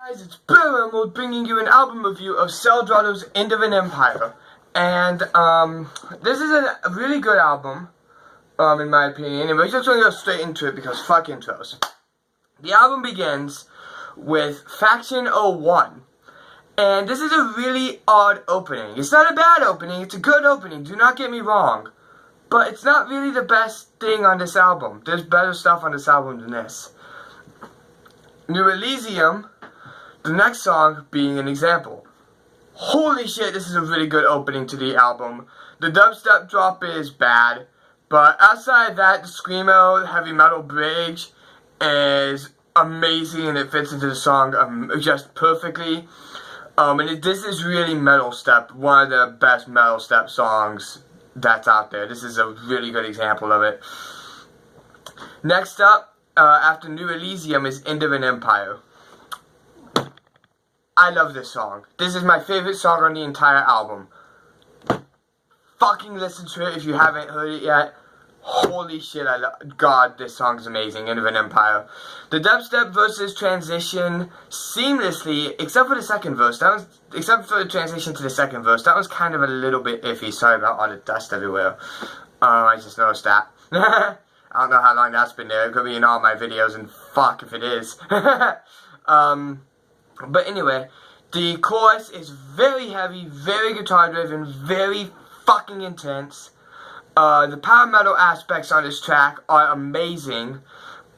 Guys, it's Bill bringing you an album review of Celldweller-End of an Empire. And, this is a really good album, in my opinion. And we're just going to go straight into it because fuck intros. The album begins with Faction 01. And this is a really odd opening. It's not a bad opening, it's a good opening, do not get me wrong. But it's not really the best thing on this album. There's better stuff on this album than this. New Elysium, the next song being an example. Holy shit, this is a really good opening to the album. The dubstep drop is bad, but outside of that, the screamo, heavy metal bridge is amazing and it fits into the song just perfectly. This is really metal step, one of the best metal step songs that's out there. This is a really good example of it. Next up, after New Elysium is End of an Empire. I love this song. This is my favorite song on the entire album. Fucking listen to it if you haven't heard it yet. Holy shit, God, this song is amazing. End of an Empire. The dubstep verses transition seamlessly, except for the second verse. Except for the transition to the second verse. That was kind of a little bit iffy. Sorry about all the dust everywhere. I just noticed that. I don't know how long that's been there. It could be in all my videos, and fuck if it is. But anyway, the chorus is very heavy, very guitar driven, very fucking intense. The power metal aspects on this track are amazing.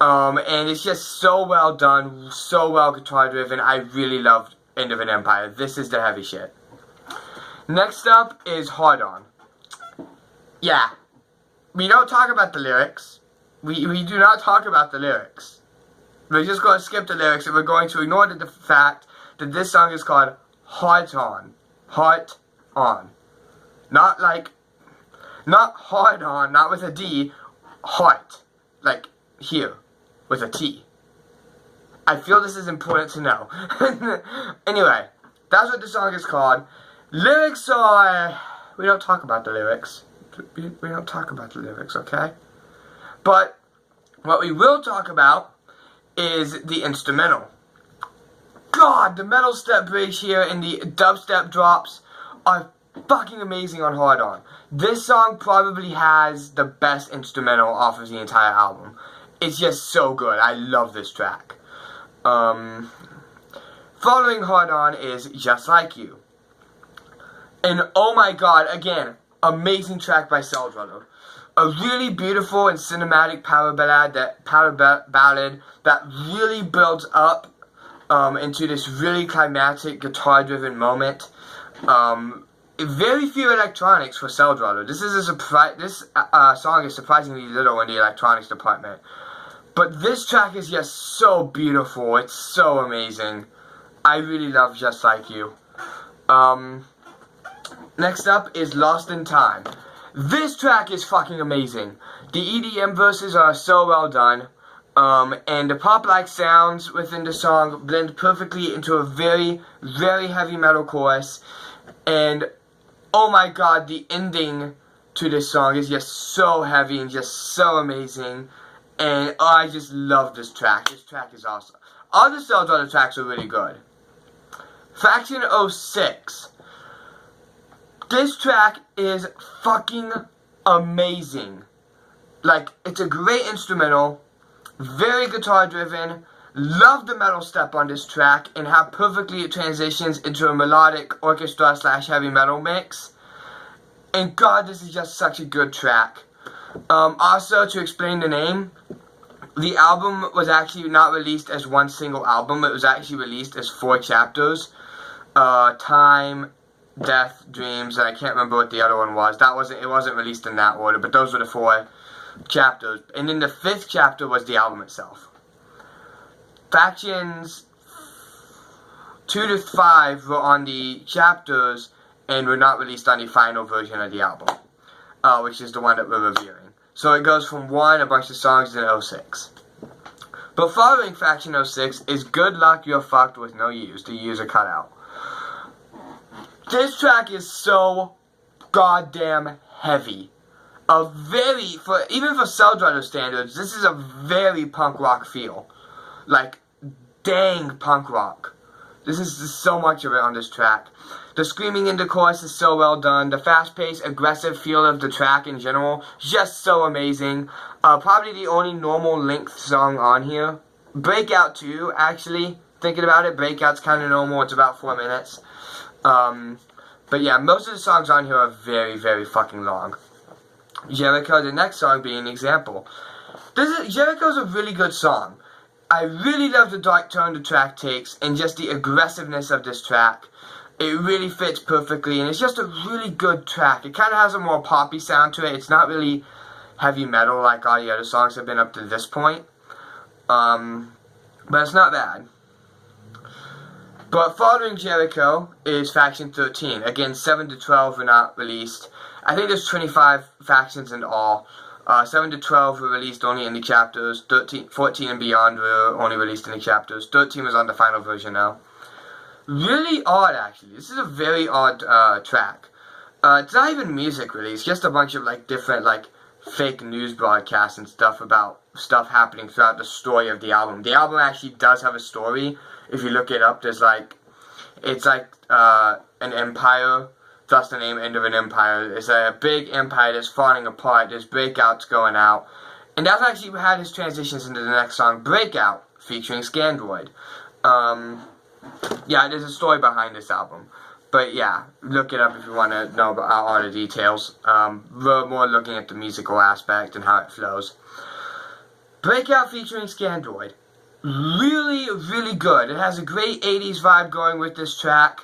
And it's just so well done, so well guitar driven. I really loved End of an Empire. This is the heavy shit. Next up is Hard On. Yeah. We don't talk about the lyrics. We do not talk about the lyrics. We're just going to skip the lyrics and we're going to ignore the fact that this song is called Heart On. Heart On. Not hard on, not with a D, heart. Like here, with a T. I feel this is important to know. Anyway, that's what the song is called. Lyrics are... We don't talk about the lyrics. We don't talk about the lyrics, okay? But what we will talk about is the instrumental. God, the metal step bridge here and the dubstep drops are fucking amazing on Hard On. This song probably has the best instrumental off of the entire album. It's just so good. I love this track. Following Hard On is Just Like You. And oh my god, again, amazing track by Celldweller. A really beautiful and cinematic power ballad that really builds up into this really climactic guitar-driven moment. Very few electronics for Celldweller. This is a surprise. This song is surprisingly little in the electronics department. But this track is just so beautiful. It's so amazing. I really love Just Like You. Next up is Lost in Time. This track is fucking amazing. The EDM verses are so well done. And the pop-like sounds within the song blend perfectly into a very, very heavy metal chorus. And oh my god, the ending to this song is just so heavy and just so amazing. And I just love this track. This track is awesome. All the Celldweller tracks are really good. Faction 06. This track is fucking amazing. Like, it's a great instrumental. Very guitar driven. Love the metal step on this track and how perfectly it transitions into a melodic orchestra / heavy metal mix. And god, this is just such a good track. Also, to explain the name, the album was actually not released as one single album. It was actually released as 4 chapters. Time, Death, Dreams, and I can't remember what the other one was. It wasn't released in that order, but those were the 4 chapters. And then the 5th chapter was the album itself. Factions 2 to 5 were on the chapters and were not released on the final version of the album, which is the one that we're reviewing. So it goes from 1, a bunch of songs, in 06. But following Faction 06 is Good Luck You're Fucked with No U's. The U's are cut out. This track is so goddamn heavy. Even for Celldweller standards, this is a very punk rock feel. Like, dang punk rock. This is so much of it on this track. The screaming in the chorus is so well done. The fast-paced, aggressive feel of the track in general, just so amazing. Probably the only normal length song on here. Breakout too, actually. Thinking about it, Breakout's kind of normal. It's about 4 minutes. But yeah, most of the songs on here are very, very fucking long. Jericho, the next song being an example. Jericho's a really good song. I really love the dark tone the track takes and just the aggressiveness of this track. It really fits perfectly and it's just a really good track. It kind of has a more poppy sound to it. It's not really heavy metal like all the other songs have been up to this point. But it's not bad. But following Jericho is Faction 13. Again, 7 to 12 were not released. I think there's 25 factions in all. 7 to 12 were released only in the chapters. 14 and beyond were only released in the chapters. 13 was on the final version now. Really odd, actually. This is a very odd track. It's not even music, really. It's just a bunch of like different like fake news broadcasts and stuff about stuff happening throughout the story of the album. The album actually does have a story. If you look it up, there's like, it's like an empire. Thus the name End of an Empire. It's a big empire that's falling apart. There's breakouts going out. And that's actually how this transitions into the next song, Breakout, featuring Scandroid. Yeah, there's a story behind this album. But yeah, look it up if you want to know about all the details. We're more looking at the musical aspect and how it flows. Breakout featuring Scandroid. Really, really good. It has a great 80s vibe going with this track.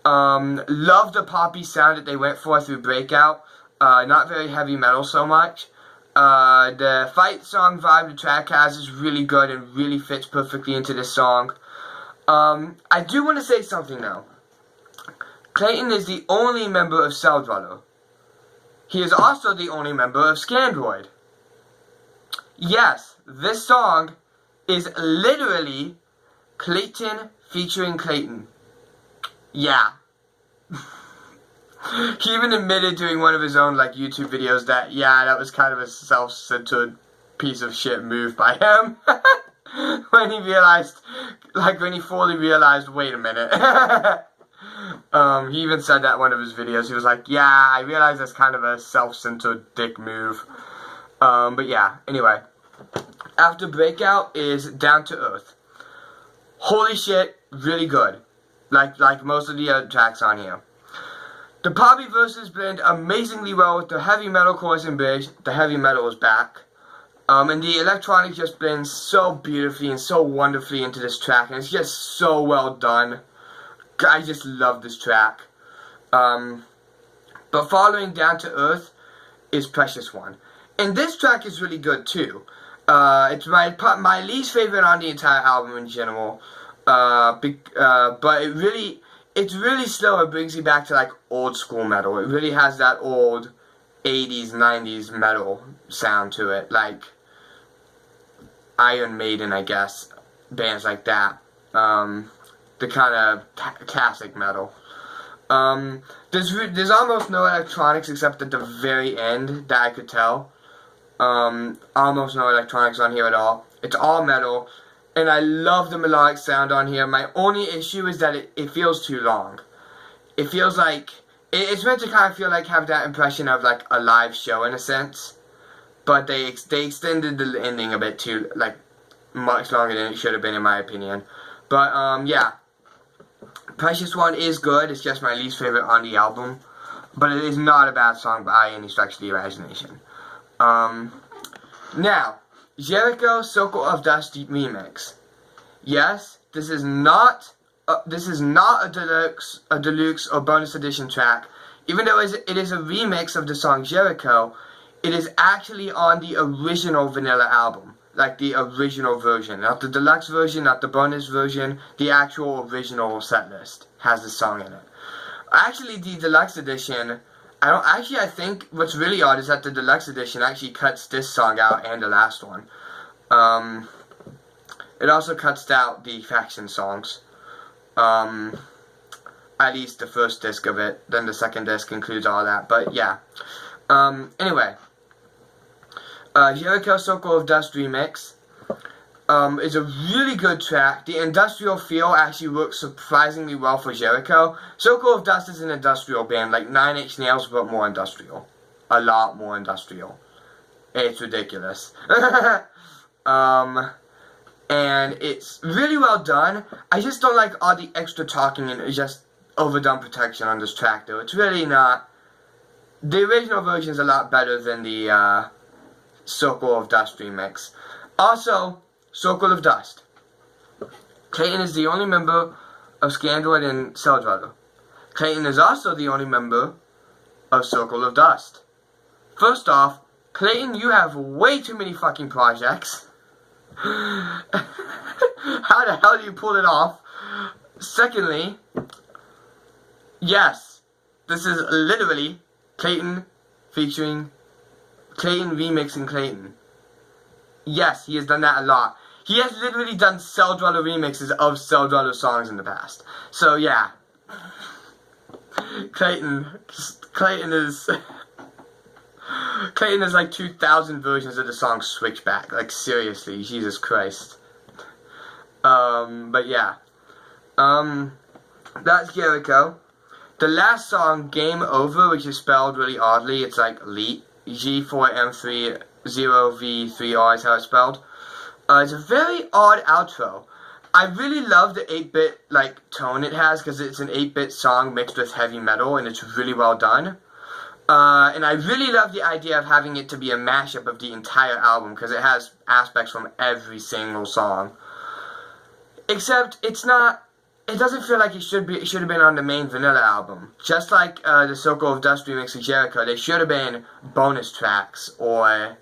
Love the poppy sound that they went for through Breakout. Not very heavy metal so much. The fight song vibe the track has is really good and really fits perfectly into this song. I do want to say something though. Clayton is the only member of Celldweller. He is also the only member of Scandroid. Yes, this song is literally Clayton featuring Clayton. Yeah. He even admitted during one of his own like YouTube videos that, yeah, that was kind of a self-centered piece of shit move by him. When he realized, like when he fully realized, wait a minute. He even said that in one of his videos. He was like, yeah, I realized that's kind of a self-centered dick move. But yeah, anyway. After Breakout is Down to Earth. Holy shit, really good. Like most of the other tracks on here. The poppy verses blend amazingly well with the heavy metal chorus and bridge. The heavy metal is back. And the electronic just blends so beautifully and so wonderfully into this track. And it's just so well done. I just love this track. But following Down to Earth is Precious One. And this track is really good too. It's my least favorite on the entire album in general. But it's really slow. It brings you back to like old school metal. It really has that old 80s, 90s metal sound to it. Like Iron Maiden, I guess. Bands like that. The kind of classic metal. There's almost no electronics except at the very end that I could tell. Almost no electronics on here at all. It's all metal. And I love the melodic sound on here. My only issue is that it feels too long. It feels like it's meant to kind of feel like have that impression of like a live show in a sense. But they extended the ending a bit too, like much longer than it should have been in my opinion. But yeah. Precious One is good. It's just my least favorite on the album. But it is not a bad song by any stretch of the imagination. Now, Jericho Circle of Dust remix. Yes, this is not a deluxe or bonus edition track. Even though it is a remix of the song Jericho, it is actually on the original Vanilla album. Like the original version. Not the deluxe version, not the bonus version. The actual original set list has the song in it. Actually, the deluxe edition, I think what's really odd is that the deluxe edition actually cuts this song out and the last one. It also cuts out the faction songs. At least the first disc of it. Then the second disc includes all that. But yeah. Anyway. Jericho Circle of Dust remix. is a really good track. The industrial feel actually works surprisingly well for Jericho. Circle of Dust is an industrial band, like Nine Inch Nails, but more industrial. A lot more industrial. It's ridiculous. And it's really well done. I just don't like all the extra talking and just overdone protection on this track, though. It's really not. The original version is a lot better than the Circle of Dust remix. Also, Circle of Dust. Clayton is the only member of Scandroid and Celldweller. Clayton is also the only member of Circle of Dust. First off, Clayton, you have way too many fucking projects. How the hell do you pull it off? Secondly, yes, this is literally Clayton featuring Clayton remixing Clayton. Yes, he has done that a lot. He has literally done Celldweller remixes of Celldweller songs in the past. So yeah, Clayton is like 2,000 versions of the song Switchback. Like seriously, Jesus Christ. But yeah, that's Jericho. The last song, Game Over, which is spelled really oddly, it's like Elite, G4M30V3R is how it's spelled. It's a very odd outro. I really love the 8-bit like tone it has, because it's an 8-bit song mixed with heavy metal, and it's really well done. And I really love the idea of having it to be a mashup of the entire album, because it has aspects from every single song. Except it's not. It doesn't feel like it should have been on the main Vanilla album. Just like the Circle of Dust remix of Jericho, they should have been bonus tracks or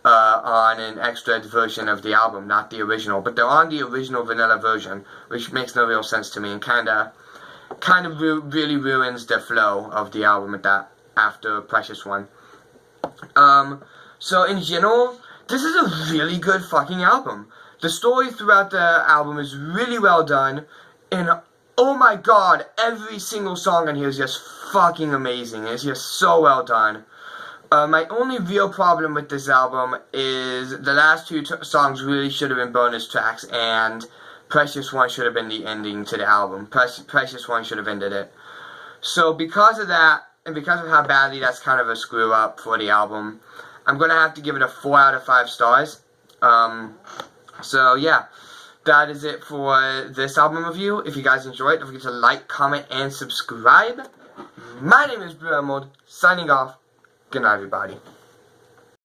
on an extra version of the album, not the original. But they're on the original Vanilla version, which makes no real sense to me and kind of really ruins the flow of the album at that after Precious One. So in general, this is a really good fucking album. The story throughout the album is really well done. And oh my god, every single song on here is just fucking amazing. It's just so well done. My only real problem with this album is the last two songs really should have been bonus tracks, and Precious One should have been the ending to the album. Precious One should have ended it. So because of that, and because of how badly that's kind of a screw up for the album, I'm going to have to give it a 4 out of 5 stars. So yeah. That is it for this album review. If you guys enjoyed, don't forget to like, comment, and subscribe. My name is Blue Emerald, signing off. Good night, everybody.